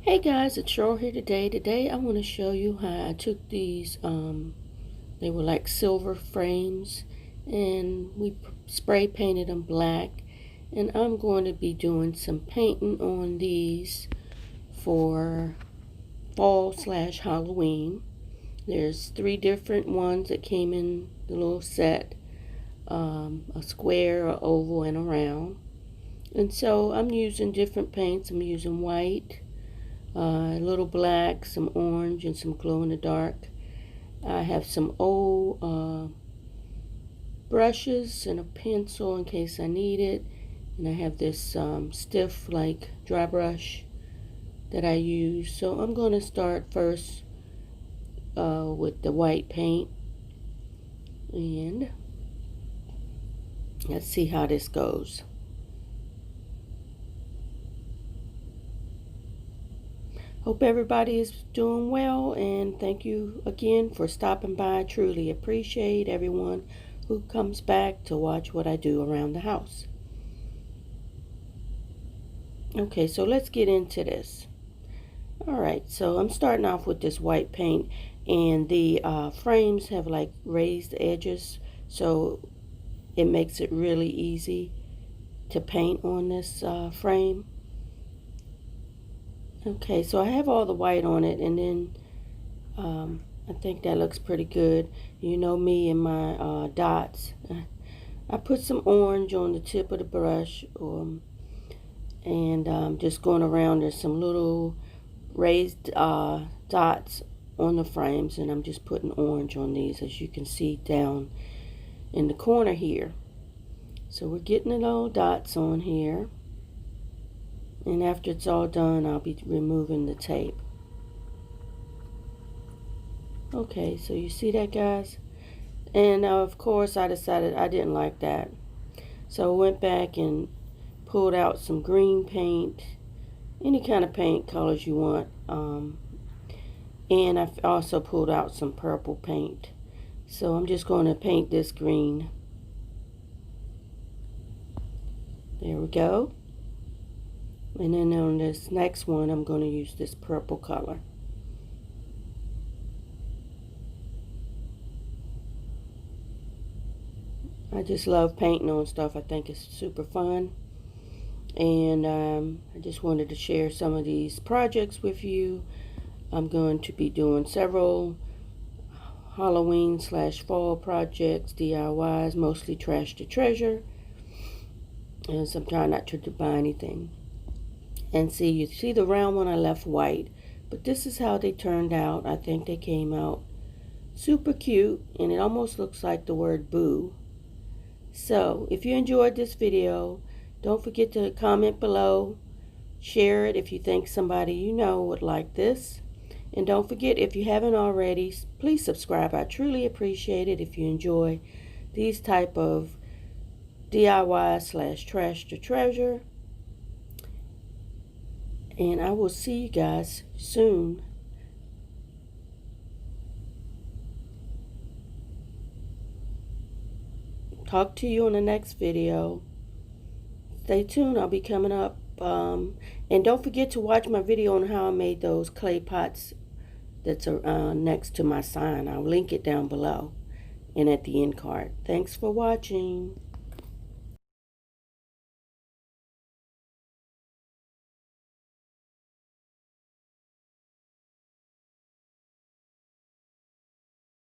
Hey guys, it's Cheryl here today. Today I want to show you how I took these, they were like silver frames, and we spray painted them black. And I'm going to be doing some painting on these for fall/Halloween. There's 3 different ones that came in the little set, a square, a oval, and a round. And so I'm using different paints. I'm using white, a little black, some orange, and some glow in the dark. I have some old brushes and a pencil in case I need it. And I have this stiff like dry brush that I use. So I'm going to start first with the white paint. And let's see how this goes. Hope everybody is doing well, and thank you again for stopping by. I truly appreciate everyone who comes back to watch what I do around the house. Okay, so let's get into this. Alright, so I'm starting off with this white paint, and the frames have like raised edges, so it makes it really easy to paint on this frame. Okay, so I have all the white on it, and then I think that looks pretty good. You know me and my dots. I put some orange on the tip of the brush, and just going around. There's some little raised dots on the frames, and I'm just putting orange on these, as you can see down in the corner here. So we're getting the little dots on here. And after it's all done, I'll be removing the tape. Okay, so you see that, guys? And of course, I decided I didn't like that. So I went back and pulled out some green paint, any kind of paint colors you want. And I also pulled out some purple paint. So I'm just going to paint this green. There we go. And then on this next one, I'm going to use this purple color. I just love painting on stuff. I think it's super fun. And I just wanted to share some of these projects with you. I'm going to be doing several Halloween/fall projects, DIYs, mostly trash to treasure. And so I'm trying not to buy anything. And see, you see the round one I left white, but this is how they turned out. I think they came out super cute, and it almost looks like the word boo. So if you enjoyed this video, don't forget to comment below, share it if you think somebody you know would like this, and don't forget, if you haven't already, please subscribe. I truly appreciate it if you enjoy these type of DIY/trash to treasure. And I will see you guys soon. Talk to you on the next video. Stay tuned. I'll be coming up. And don't forget to watch my video on how I made those clay pots that's next to my sign. I'll link it down below and at the end card. Thanks for watching.